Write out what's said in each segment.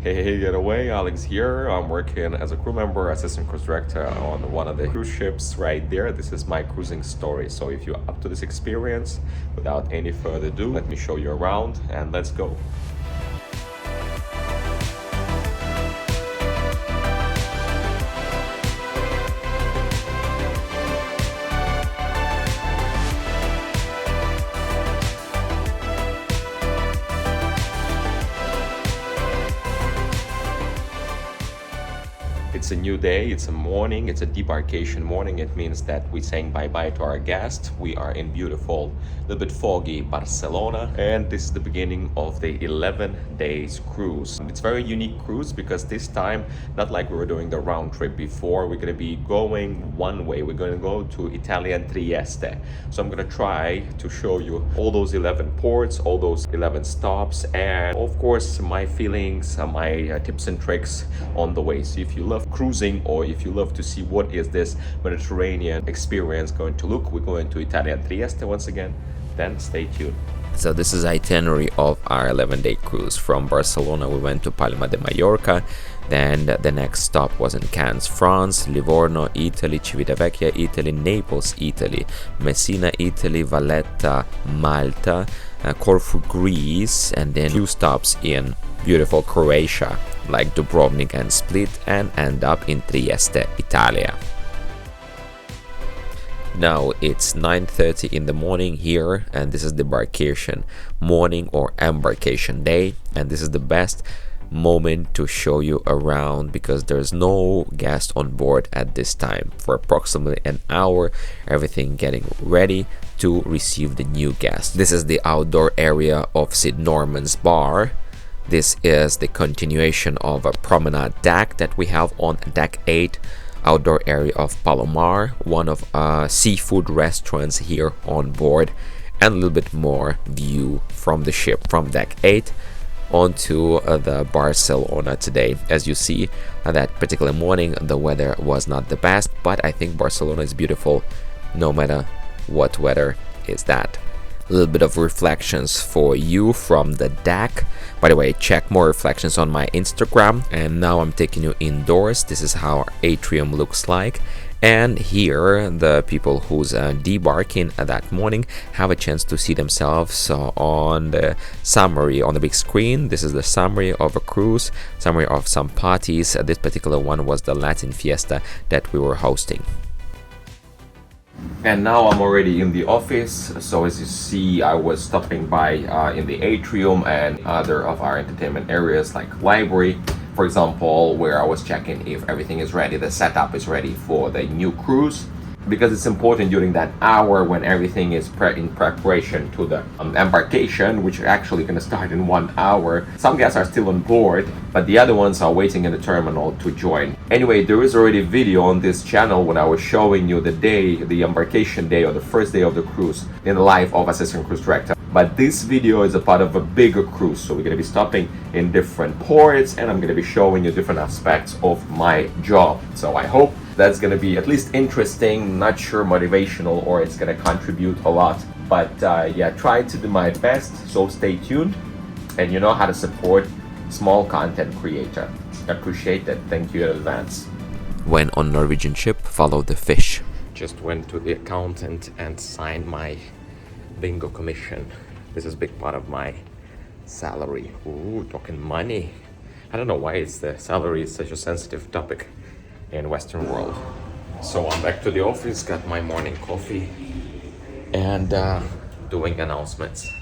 Hey, getaway, Alex here. I'm working as a crew member, assistant cruise director on one of the cruise ships right there. This is my cruising story. So if you're up to this experience, without any further ado, let me show you around and let's go. It's a new day, it's a morning, it's a debarkation morning. It means that we're saying bye-bye to our guest. We are in beautiful, little bit foggy Barcelona, and this is the beginning of the 11 days cruise. It's very unique cruise because this time, not like we were doing the round trip before, we're gonna be going one way. We're gonna go to Italian Trieste. So I'm gonna try to show you all those 11 ports, all those 11 stops, and of course my feelings, my tips and tricks on the way. So if you love cruising or if you love to see what is this Mediterranean experience going to look, we're going to Italian Trieste once again, then stay tuned. So this is itinerary of our 11-day cruise. From Barcelona we went to Palma de Mallorca, then the next stop was in Cannes, France, Livorno, Italy, Civitavecchia, Italy, Naples, Italy, Messina, Italy, Valletta, Malta, Corfu, Greece, and then few stops in beautiful Croatia like Dubrovnik and Split, and end up in Trieste, Italia. Now it's 9:30 in the morning here, and this is the embarkation morning or embarkation day, and this is the best moment to show you around because there's no guest on board at this time. For approximately an hour, everything getting ready to receive the new guest. This is the outdoor area of Sid Norman's bar. This is the continuation of a promenade deck that we have on deck 8, outdoor area of Palomar, one of seafood restaurants here on board, and a little bit more view from the ship from deck 8 onto the Barcelona today. As you see, that particular morning the weather was not the best, but I think Barcelona is beautiful no matter what weather is that. A little bit of reflections for you from the deck. By the way, check more reflections on my Instagram. And now I'm taking you indoors. This is how our atrium looks like. And here, the people who's debarking that morning have a chance to see themselves on the summary on the big screen. This is the summary of a cruise, summary of some parties. This particular one was the Latin fiesta that we were hosting. And now I'm already in the office, so as you see I was stopping by in the atrium and other of our entertainment areas like library, for example, where I was checking if everything is ready, the setup is ready for the new cruise, because it's important during that hour when everything is in preparation to the embarkation, which are actually going to start in 1 hour. Some guests are still on board, but the other ones are waiting in the terminal to join. Anyway, there is already a video on this channel when I was showing you the day, the embarkation day or the first day of the cruise in the life of assistant cruise director. But this video is a part of a bigger cruise, so we're going to be stopping in different ports and I'm going to be showing you different aspects of my job. So I hope that's going to be at least interesting, not sure motivational or it's going to contribute a lot. But yeah, try to do my best, so stay tuned and you know how to support small content creator. Appreciate it. Thank you in advance. When on Norwegian ship, follow the fish. Just went to the accountant and signed my bingo commission. This is a big part of my salary. Ooh, talking money. I don't know why the salary is such a sensitive topic in Western world. So I'm back to the office, got my morning coffee and doing announcements.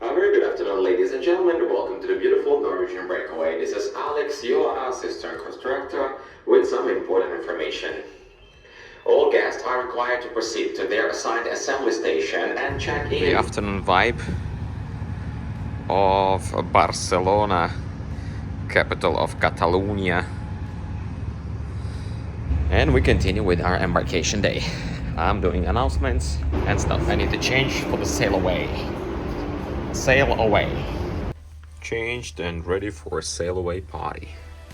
Very good afternoon, ladies and gentlemen. Welcome to the beautiful Norwegian Breakaway. This is Alex, your assistant cruise director, with some important information. All guests are required to proceed to their assigned assembly station and check in. The afternoon vibe of Barcelona, capital of Catalonia. And we continue with our embarkation day. I'm doing announcements and stuff. I need to change for the sail away. Sail away. Changed and ready for a sail away party.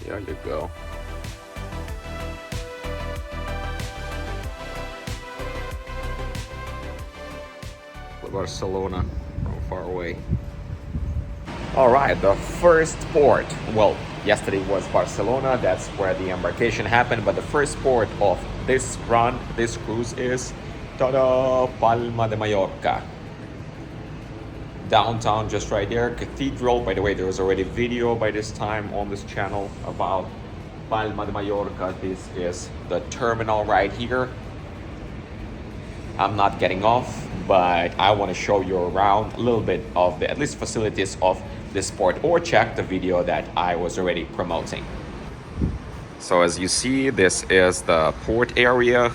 There you go. Barcelona from far away. All right, the first port. Well, yesterday was Barcelona. That's where the embarkation happened. But the first port of this cruise is ta-da, Palma de Mallorca. Downtown, just right there. Cathedral. By the way, there was already video by this time on this channel about Palma de Mallorca. This is the terminal right here. I'm not getting off, but I want to show you around a little bit of the at least facilities of this port, or check the video that I was already promoting. So as you see, this is the port area.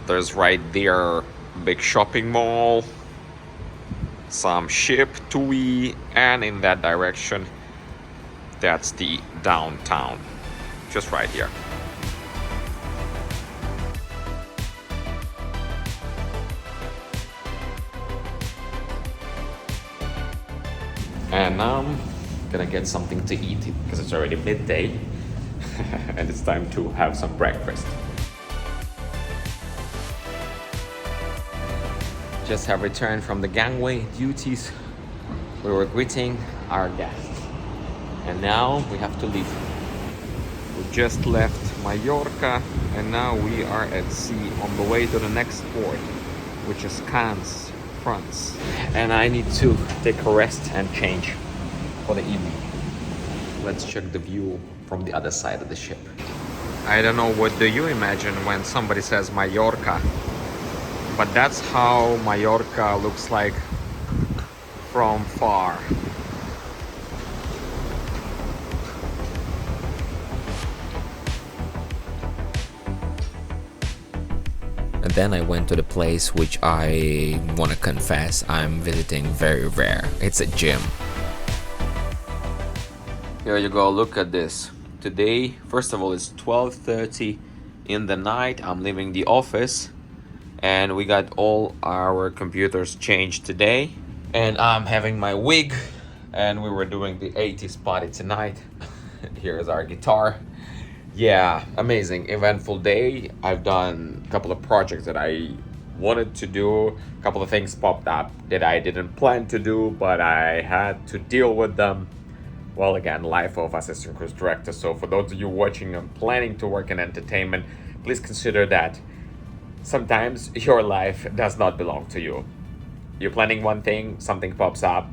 There's right there big shopping mall, some ship, TUI, and in that direction, that's the downtown, just right here. And now I'm gonna get something to eat because it's already midday and it's time to have some breakfast. Just have returned from the gangway duties. We were greeting our guests and now we have to leave. We just left Mallorca and now we are at sea on the way to the next port, which is Cannes, France. And I need to take a rest and change for the evening. Let's check the view from the other side of the ship. I don't know, what do you imagine when somebody says Mallorca? But that's how Mallorca looks like from far. And then I went to the place which I want to confess I'm visiting very rare. It's a gym. Here you go, look at this. Today, first of all, it's 12:30 in the night. I'm leaving the office and we got all our computers changed today. And I'm having my wig and we were doing the 80s party tonight. Here's our guitar. Yeah, amazing, eventful day. I've done a couple of projects that I wanted to do. A couple of things popped up that I didn't plan to do, but I had to deal with them. Well, again, life of assistant cruise director. So for those of you watching and planning to work in entertainment, please consider that sometimes your life does not belong to you. You're planning one thing, something pops up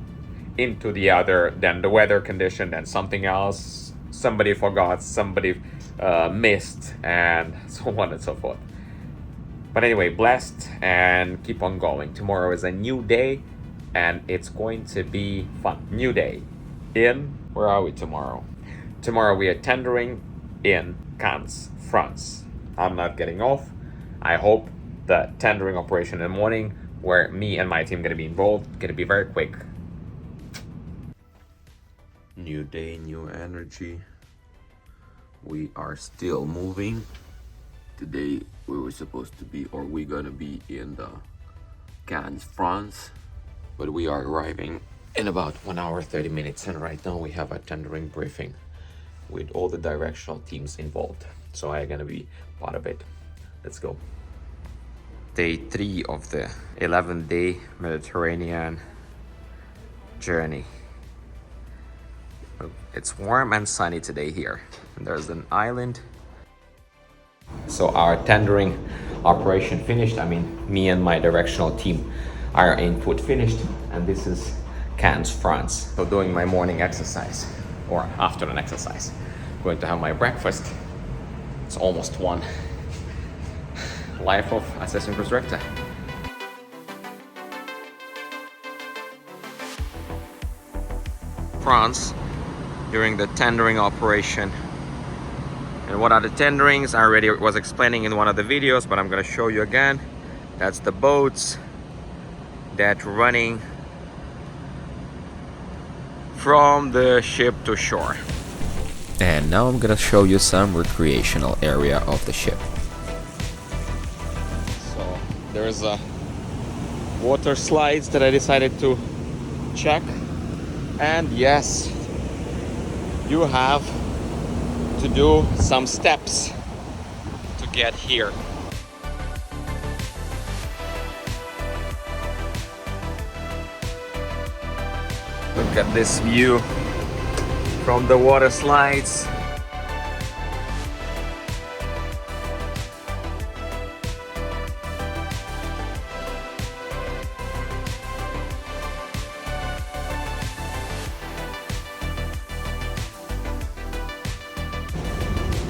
into the other, then the weather condition, then something else, somebody forgot, somebody missed, and so on and so forth. But anyway, blessed and keep on going. Tomorrow is a new day and it's going to be fun. New day in, where are we tomorrow? Tomorrow we are tendering in Cannes, France. I'm not getting off. I hope the tendering operation in the morning, where me and my team gonna be involved, gonna be very quick. New day, new energy. We are still moving. Today we were supposed to be, or we're gonna be in the Cannes, France, but we are arriving in about 1 hour 30 minutes, and right now we have a tendering briefing with all the directional teams involved, so I'm gonna be part of it. Let's go. Day 3 of the 11-day Mediterranean journey. It's warm and sunny today here. And there's an island. So our tendering operation finished. I mean, me and my directional team, our input finished. And this is Cannes, France. So doing my morning exercise, or afternoon exercise. Going to have my breakfast. It's almost 1. Life of assistant cruise director. France during the tendering operation. And what are the tenderings? I already was explaining in one of the videos, but I'm going to show you again. That's the boats that running from the ship to shore. And now I'm going to show you some recreational area of the ship. So there's a water slides that I decided to check. And yes, you have to do some steps to get here. The Look at this view from the water slides.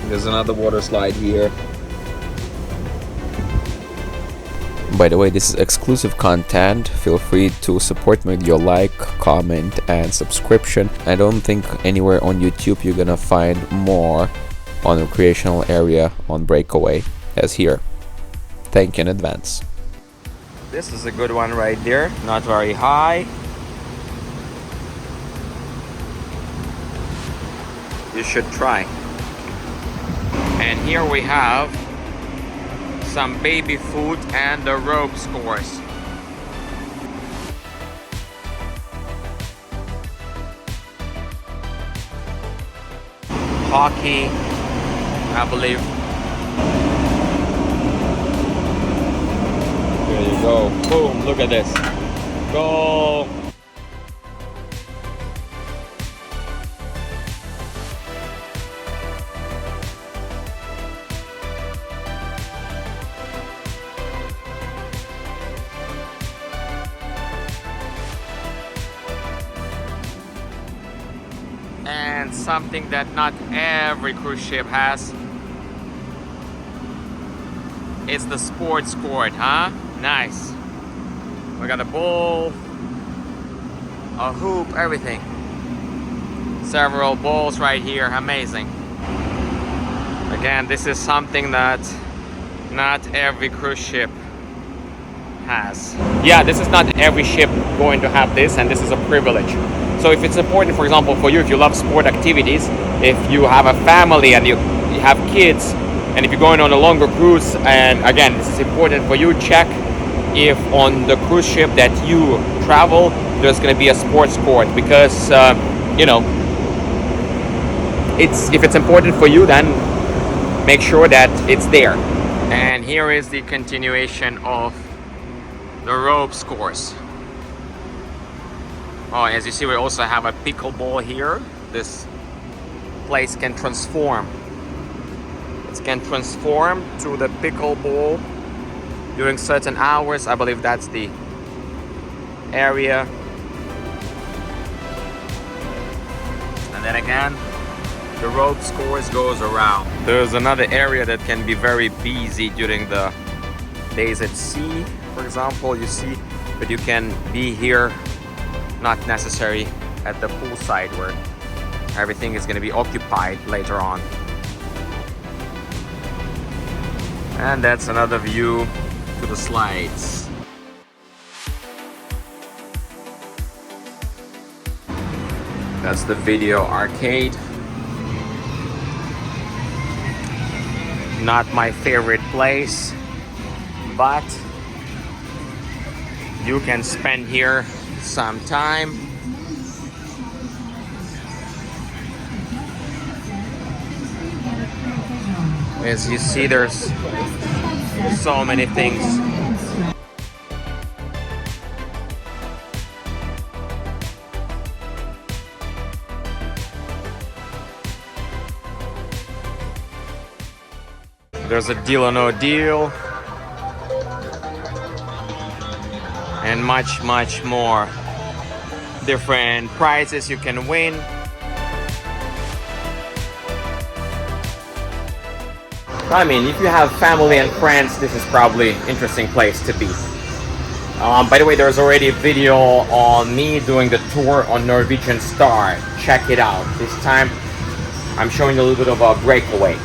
There's another water slide here. By the way, this is exclusive content. Feel free to support me with your like, comment, and subscription. I don't think anywhere on YouTube you're gonna find more on the recreational area on Breakaway as here. Thank you in advance. This is a good one right there. Not very high. You should try. And here we have some baby food and the ropes course. Hockey, I believe. There you go. Boom, look at this. Go. And something that not every cruise ship has is the sports court, huh? Nice. We got a ball, a hoop, everything. Several balls right here, amazing. Again, this is something that not every cruise ship has. Yeah, this is not every ship going to have this, and this is a privilege. So if it's important, for example, for you, if you love sport activities, if you have a family and you have kids, and if you're going on a longer cruise, and again, this is important for you, check if on the cruise ship that you travel, there's going to be a sports court, because, you know, if it's important for you, then make sure that it's there. And here is the continuation of the ropes course. Oh, as you see, we also have a pickleball here. This place can transform. It can transform to the pickleball during certain hours. I believe that's the area. And then again, the ropes course goes around. There's another area that can be very busy during the days at sea, for example, you see, but you can be here, not necessary at the poolside where everything is going to be occupied later on. And that's another view to the slides. That's the video arcade. Not my favorite place, but you can spend here some time. As you see, there's so many things. There's a deal or no deal, and much more different prizes you can win. I mean, if you have family and friends, this is probably an interesting place to be. By the way, there's already a video on me doing the tour on Norwegian Star. Check it out. This time I'm showing you a little bit of a breakaway.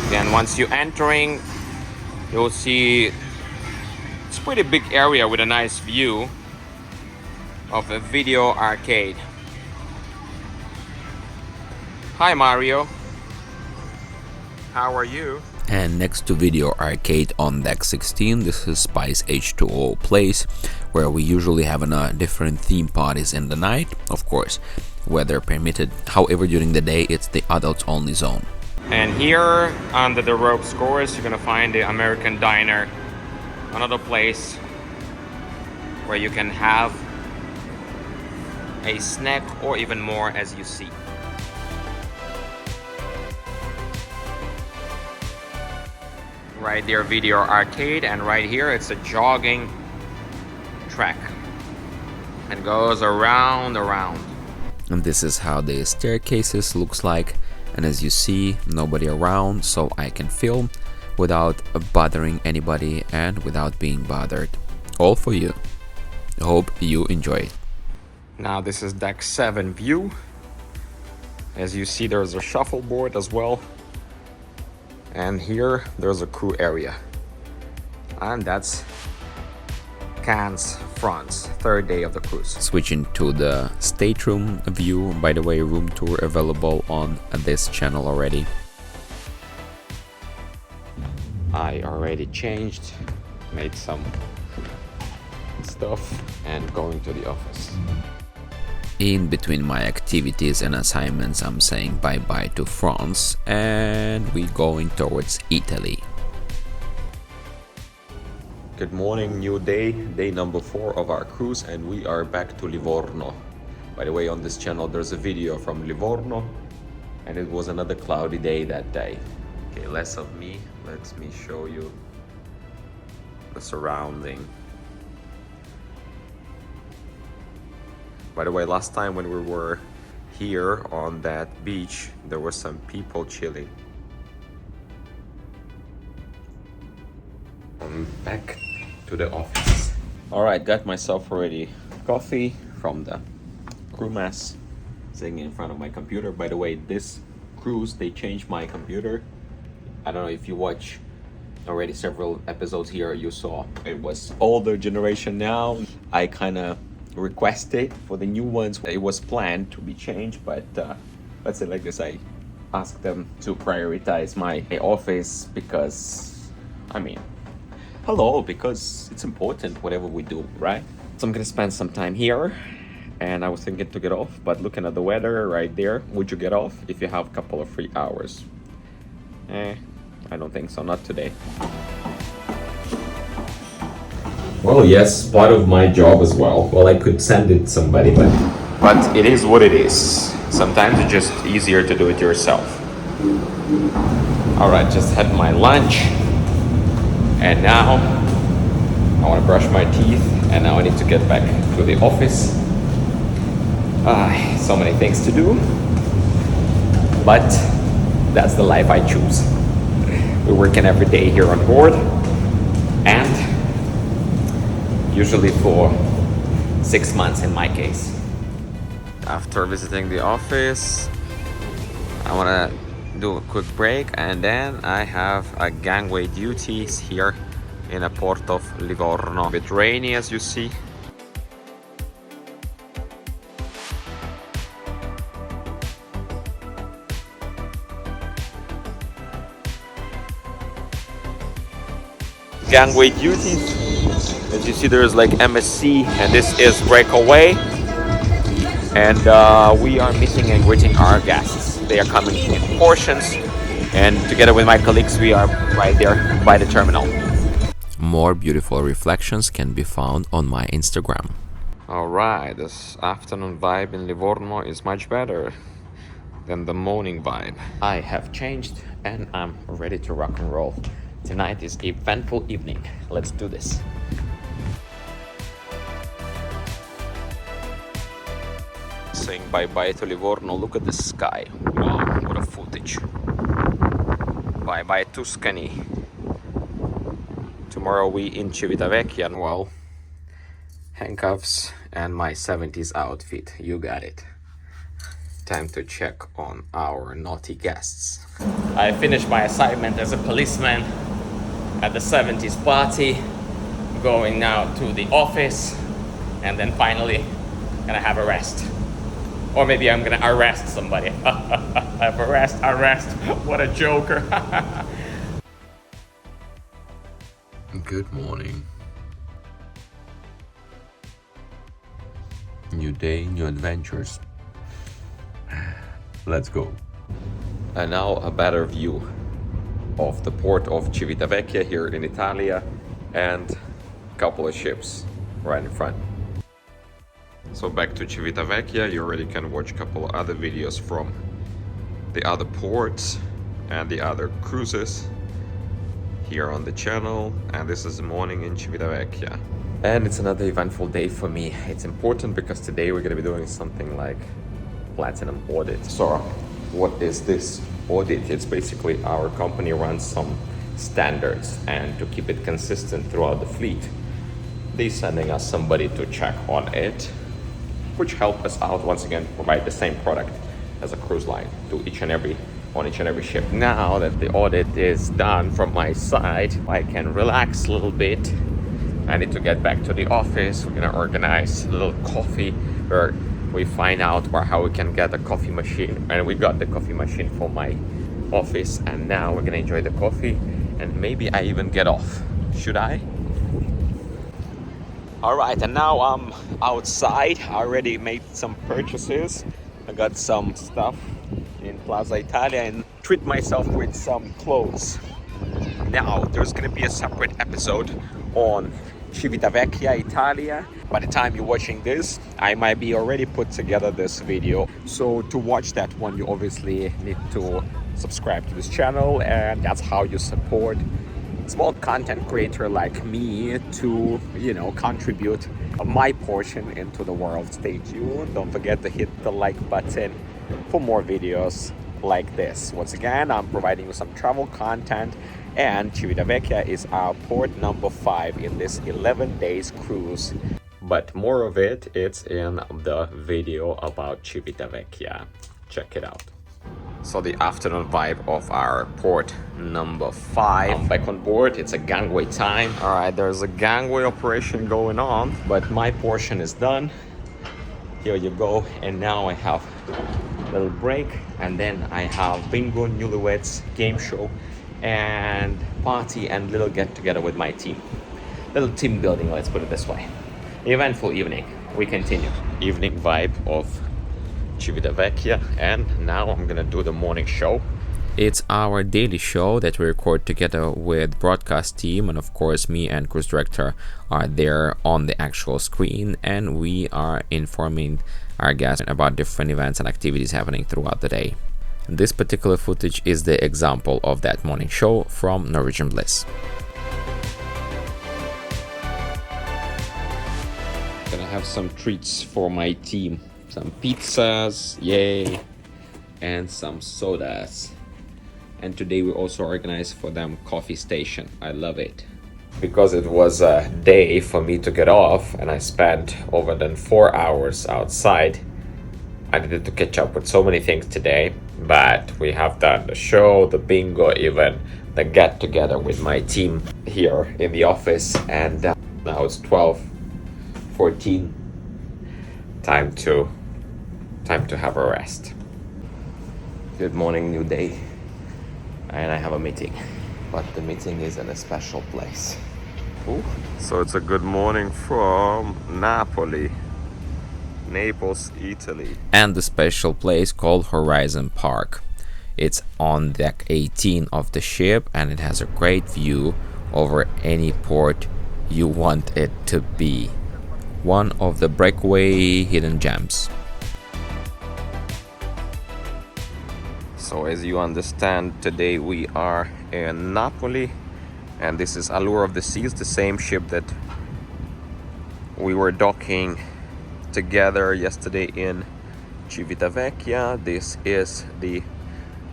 Again, once you're entering, you'll see it's a pretty big area with a nice view of a video arcade. Hi Mario, how are you? And next to video arcade on deck 16, this is Spice H2O place, where we usually have different theme parties in the night, of course, weather permitted. However, during the day it's the adults only zone. And here under the ropes course, you're gonna find the American Diner, another place where you can have a snack, or even more, as you see. Right there, video arcade, and right here it's a jogging track. It goes around. And this is how the staircases looks like, and as you see, nobody around, so I can film without bothering anybody and without being bothered. All for you. Hope you enjoy it. Now this is deck 7 view. As you see, there's a shuffleboard as well. And here there's a crew area. And that's Cannes, France, 3rd day of the cruise. Switching to the stateroom view, by the way, room tour available on this channel already. I already changed, made some stuff, and going to the office. In between my activities and assignments, I'm saying bye-bye to France and we're going towards Italy. Good morning, new day, day number 4 of our cruise, and we are back to Livorno. By the way, on this channel there's a video from Livorno, and it was another cloudy day that day. Okay, less of me, let me show you the surrounding. By the way, last time when we were here on that beach, there were some people chilling. I'm back to the office. Alright, got myself already coffee from the crew mess, sitting in front of my computer. By the way, this cruise, they changed my computer. I don't know if you watch already several episodes here, you saw it was older generation now. I kind of requested for the new ones. It was planned to be changed, but let's say like this, I asked them to prioritize my office because, I mean, hello, because it's important whatever we do, right? So I'm gonna spend some time here, and I was thinking to get off, but looking at the weather right there, would you get off if you have a couple of free hours? I don't think so, not today. Well, yes, part of my job as well. Well, I could send it to somebody, but it is what it is. Sometimes it's just easier to do it yourself. All right, just had my lunch, and now I want to brush my teeth, and now I need to get back to the office. So many things to do, but that's the life I choose. We're working every day here on board, and usually for 6 months in my case. After visiting the office, I want to do a quick break, and then I have a gangway duties here in a port of Livorno. A bit rainy, as you see. Gangway duties. As you see, there's like MSC, and this is Breakaway. And we are meeting and greeting our guests. They are coming in portions, and together with my colleagues, we are right there by the terminal. More beautiful reflections can be found on my Instagram. Alright, this afternoon vibe in Livorno is much better than the morning vibe. I have changed, and I'm ready to rock and roll. Tonight is an eventful evening. Let's do this. Saying bye-bye to Livorno. Look at the sky. Wow, what a footage. Bye-bye Tuscany. Tomorrow we in Civitavecchia. Well, handcuffs and my 70s outfit. You got it. Time to check on our naughty guests. I finished my assignment as a policeman at the 70s party. Going now to the office, and then finally gonna have a rest. Or maybe I'm gonna arrest somebody. Have arrest. What a joker. Good morning. New day, new adventures. Let's go. And now a better view of the port of Civitavecchia here in Italia, and a couple of ships right in front. So back to Civitavecchia, you already can watch a couple other videos from the other ports and the other cruises here on the channel. And this is the morning in Civitavecchia. And it's another eventful day for me. It's important because today we're gonna be doing something like platinum audit. So what is this audit? It's basically our company runs some standards, and to keep it consistent throughout the fleet, they're sending us somebody to check on it, which help us out once again provide the same product as a cruise line to each and every ship. Now that the audit is done from my side, I can relax a little bit. I need to get back to the office. We're gonna organize a little coffee where we find out how we can get a coffee machine, and we got the coffee machine for my office, and now we're gonna enjoy the coffee and maybe I even get off. Should I? All right, and now I'm outside. I already made some purchases. I got some stuff in Plaza Italia and treat myself with some clothes. Now, there's gonna be a separate episode on Civitavecchia, Italia. By the time you're watching this, I might be already put together this video. So to watch that one, you obviously need to subscribe to this channel, and that's how you support small content creator like me to, contribute my portion into the world. Stay tuned. Don't forget to hit the like button for more videos like this. Once again, I'm providing you some travel content, and Civitavecchia is our port number 5 in this 11 days cruise. But more of it's in the video about Civitavecchia. Check it out. So the afternoon vibe of our port number 5. I'm back on board. It's a gangway time. All right, there's a gangway operation going on, but my portion is done. Here you go. And now I have a little break, and then I have bingo, newlyweds, game show, and party, and little get together with my team. Little team building, let's put it this way. Eventful evening. We continue. Evening vibe of Civitavecchia, and now I'm gonna do the morning show. It's our daily show that we record together with broadcast team, and of course me and cruise director are there on the actual screen, and we are informing our guests about different events and activities happening throughout the day. This particular footage is the example of that morning show from Norwegian Bliss. Gonna have some treats for my team. Some pizzas, yay, and some sodas. And today we also organized for them coffee station. I love it. Because it was a day for me to get off, and I spent over than 4 hours outside, I needed to catch up with so many things today. But we have done the show, the bingo, even the get together with my team here in the office. And now it's 12:14. Time to have a rest. Good morning, new day. And I have a meeting, but the meeting is in a special place. Ooh. So it's a good morning from Naples, Italy. And the special place called Horizon Park. It's on deck 18 of the ship, and it has a great view over any port you want it to be. One of the Breakaway hidden gems. So as you understand, today we are in Napoli, and this is Allure of the Seas, the same ship that we were docking together yesterday in Civitavecchia. This is the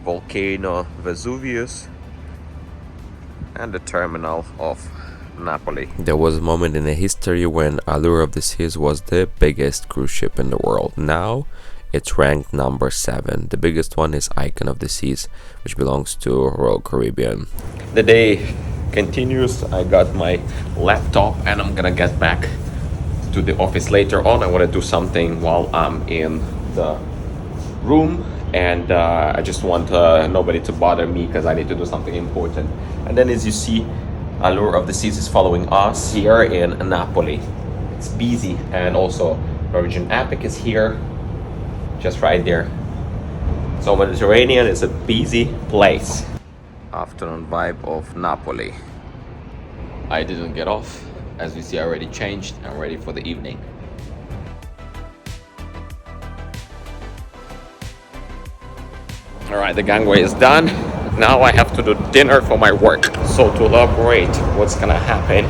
volcano Vesuvius and the terminal of Napoli. There was a moment in the history when Allure of the Seas was the biggest cruise ship in the world. Now it's ranked number 7. The biggest one is Icon of the Seas, which belongs to Royal Caribbean. The day continues. I got my laptop, and I'm gonna get back to the office later on. I want to do something while I'm in the room, and I just want nobody to bother me because I need to do something important. And then, as you see, Allure of the Seas is following us here in Napoli. It's busy, and also Norwegian Epic is here, just right there. So Mediterranean is a busy place. Afternoon vibe of Napoli. I didn't get off. As you see, I already changed. I'm ready for the evening. Alright, the gangway is done. Now I have to do dinner for my work. So to elaborate what's gonna happen,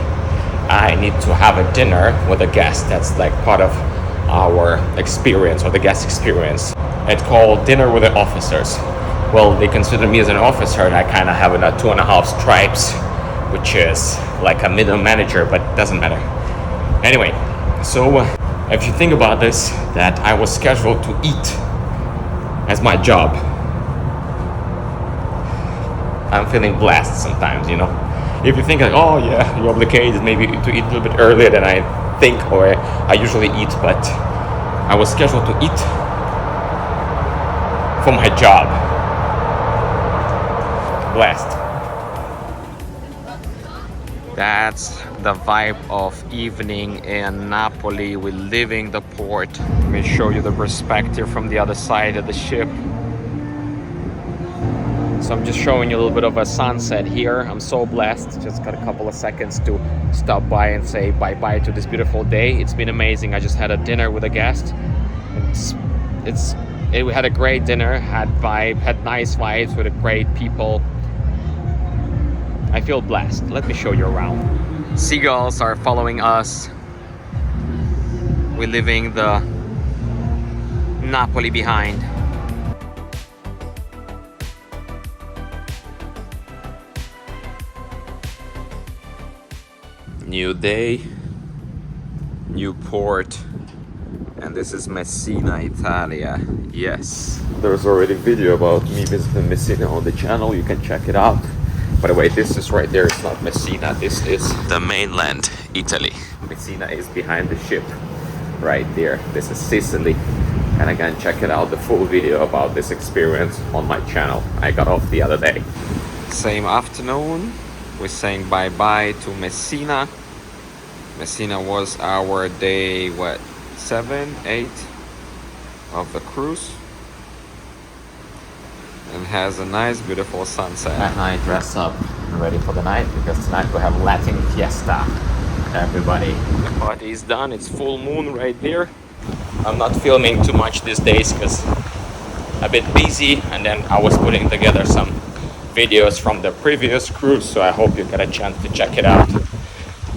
I need to have a dinner with a guest. That's like part of our experience, or the guest experience. It's called Dinner with the Officers. Well, they consider me as an officer, and I kind of have a 2.5 stripes, which is like a middle manager, but doesn't matter. Anyway, so if you think about this, that I was scheduled to eat as my job, I'm feeling blessed sometimes, you know. If you think like, oh yeah, you're obligated maybe to eat a little bit earlier than I think or I usually eat, but I was scheduled to eat for my job. Blessed. That's the vibe of evening in Napoli. We're leaving the port. Let me show you the perspective from the other side of the ship. So I'm just showing you a little bit of a sunset here. I'm so blessed. Just got a couple of seconds to stop by and say bye-bye to this beautiful day. It's been amazing. I just had a dinner with a guest. We had a great dinner, had nice vibes with great people. I feel blessed. Let me show you around. Seagulls are following us. We're leaving the Napoli behind. New day, new port, and this is Messina, Italia. Yes. There's already a video about me visiting Messina on the channel. You can check it out. By the way, this is right there. It's not Messina. This is the mainland, Italy. Messina is behind the ship, right there. This is Sicily. And again, check it out, the full video about this experience on my channel. I got off the other day. Same afternoon, we're saying bye-bye to Messina. Messina was our day, 7, 8 of the cruise. And has a nice, beautiful sunset. And I dress up, ready for the night, because tonight we have Latin fiesta. Everybody. The party is done. It's full moon right there. I'm not filming too much these days because a bit busy, and then I was putting together some videos from the previous cruise, so I hope you get a chance to check it out.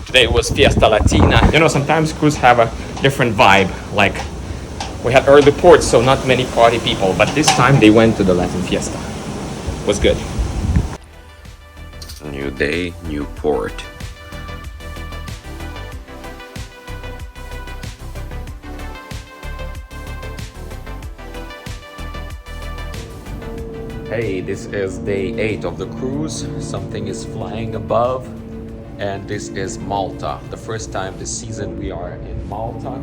Today was Fiesta Latina. You know, sometimes cruises have a different vibe. Like, we had early ports, so not many party people, but this time they went to the Latin Fiesta. It was good. New day, new port. Hey, this is day 8 of the cruise. Something is flying above, and this is Malta. The first time this season we are in Malta.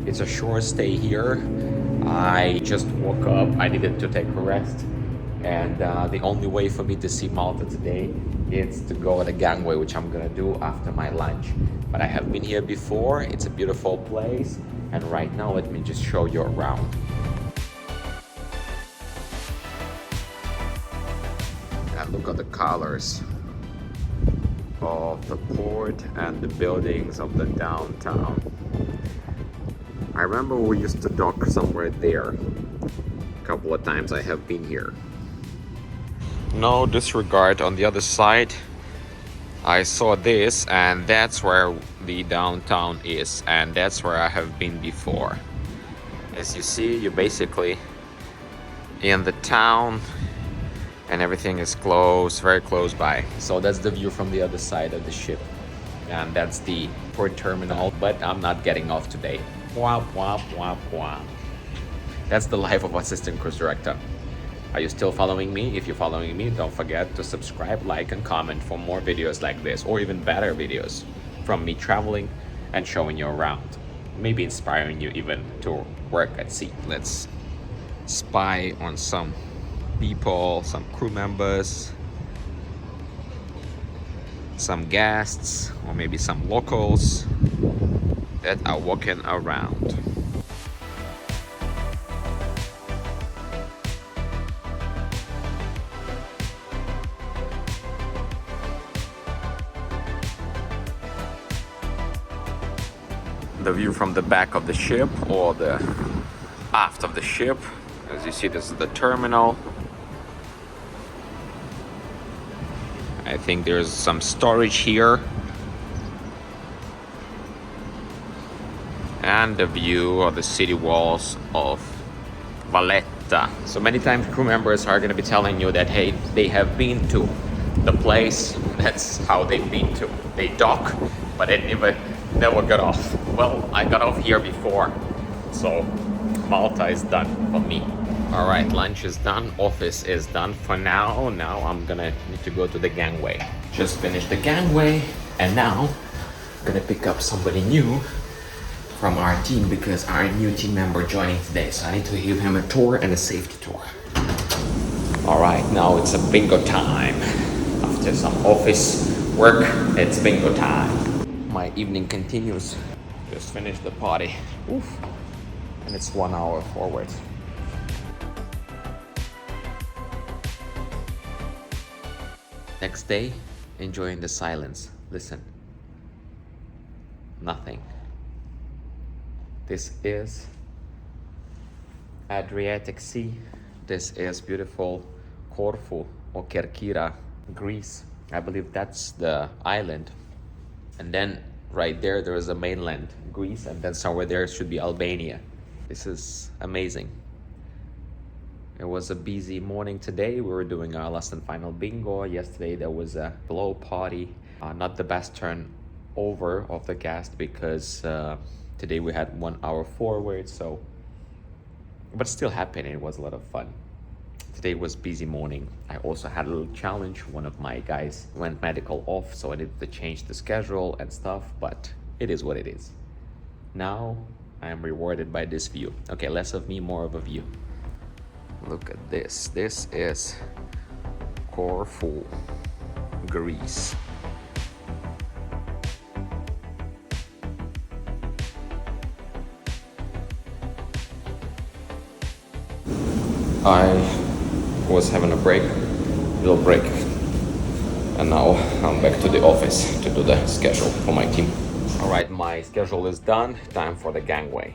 It's a short stay here. I just woke up. I needed to take a rest, and the only way for me to see Malta today is to go at the gangway, which I'm gonna do after my lunch. But I have been here before. It's a beautiful place, and right now let me just show you around. And look at the colors of the port and the buildings of the downtown. I remember we used to dock somewhere there. A couple of times I have been here. No disregard on the other side. I saw this, and that's where the downtown is, and that's where I have been before. As you see, you're basically in the town, and everything is close, very close by. So that's the view from the other side of the ship, and that's the port terminal, but I'm not getting off today. Wah, wah, wah, wah. That's the life of assistant cruise director. Are you still following me? If you're following me, don't forget to subscribe, like, and comment for more videos like this, or even better videos from me traveling and showing you around. Maybe inspiring you even to work at sea. Let's spy on some people, some crew members, some guests, or maybe some locals that are walking around. The view from the back of the ship, or the aft of the ship. As you see, this is the terminal. I think there's some storage here. And the view of the city walls of Valletta. So many times crew members are going to be telling you that, hey, they have been to the place. That's how they've been to. They dock, but they never got off. Well, I got off here before, so Malta is done for me. All right, lunch is done, office is done for now. Now I'm gonna need to go to the gangway. Just finished the gangway, and now I'm gonna pick up somebody new from our team because our new team member joining today. So I need to give him a tour and a safety tour. All right, now it's a bingo time. After some office work, it's bingo time. My evening continues. Just finished the party. Oof. And it's 1 hour forward. Next day, enjoying the silence. Listen. Nothing. This is Adriatic Sea. This is beautiful Corfu or Kerkira, Greece. I believe that's the island. And then right there is a mainland, Greece, and then somewhere there should be Albania. This is amazing. It was a busy morning today. We were doing our last and final bingo. Yesterday there was a blow party. Not the best turnover of the guest because today we had 1 hour forward, so but still happening. It was a lot of fun. Today was busy morning. I also had a little challenge. One of my guys went medical off, so I needed to change the schedule and stuff, but it is what it is. Now I am rewarded by this view. Okay, less of me, more of a view. Look at this. This is Corfu, Greece. I was having a little break, and now I'm back to the office to do the schedule for my team. All right, my schedule is done. Time for the gangway.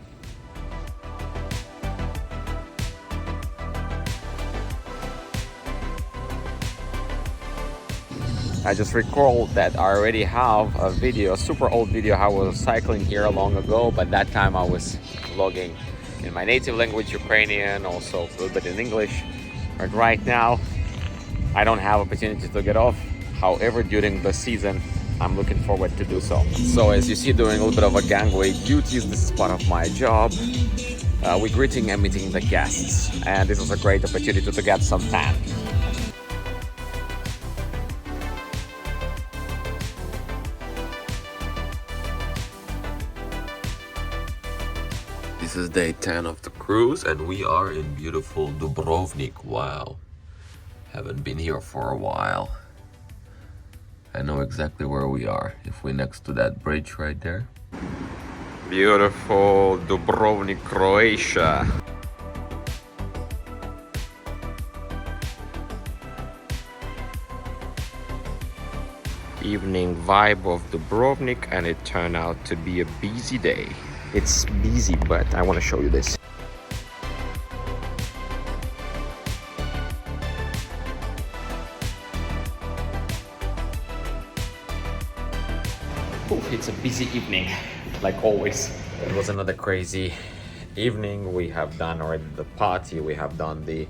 I just recalled that I already have a video, a super old video, how I was cycling here long ago, but that time I was vlogging in my native language, Ukrainian, also a little bit in English. But right now, I don't have opportunity to get off. However, during the season, I'm looking forward to do so. So as you see, doing a little bit of a gangway duties, this is part of my job. We're greeting and meeting the guests, and this is a great opportunity to get some tan. This is day 10 of the cruise, and we are in beautiful Dubrovnik. Wow, haven't been here for a while. I know exactly where we are, if we're next to that bridge right there. Beautiful Dubrovnik, Croatia. Evening vibe of Dubrovnik, and it turned out to be a busy day. It's busy, but I want to show you this. Oof, it's a busy evening, like always. It was another crazy evening. We have done already the party. We have done the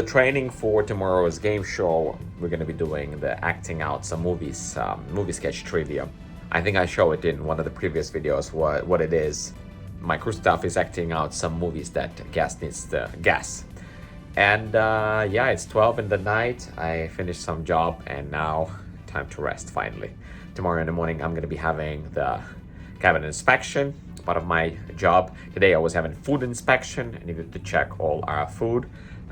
training for tomorrow's game show. We're going to be doing the acting out some movies, movie sketch trivia. I think I showed it in one of the previous videos what it is. My crew staff is acting out some movies that guest needs to guess. And yeah, it's 12 in the night. I finished some job and now time to rest finally. Tomorrow in the morning I'm going to be having the cabin inspection, part of my job. Today I was having food inspection. I needed to check all our food,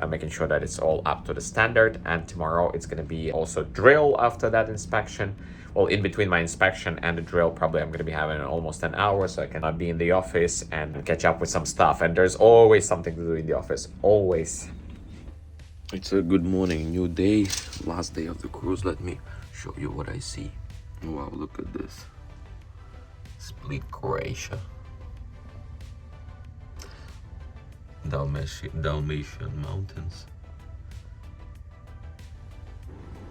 making sure that it's all up to the standard. And tomorrow it's going to be also drill after that inspection. Well, in between my inspection and the drill, probably I'm going to be having almost an hour, so I cannot be in the office and catch up with some stuff. And there's always something to do in the office, always. It's a good morning, new day, last day of the cruise. Let me show you what I see. Wow, look at this. Split, Croatia. Dalmatian mountains.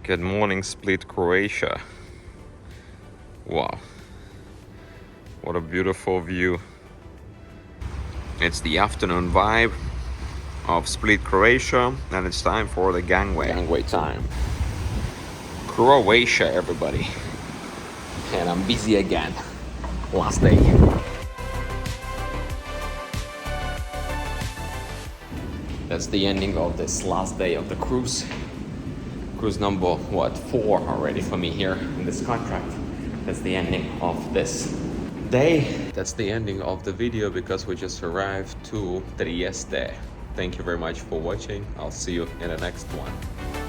Good morning, Split, Croatia. Wow, what a beautiful view. It's the afternoon vibe of Split, Croatia, and it's time for the gangway. Gangway time. Croatia, everybody. And I'm busy again. Last day. That's the ending of this last day of the cruise. Cruise number, 4 already for me here in this contract. That's the ending of this day. That's the ending of the video because we just arrived to Trieste. Thank you very much for watching. I'll see you in the next one.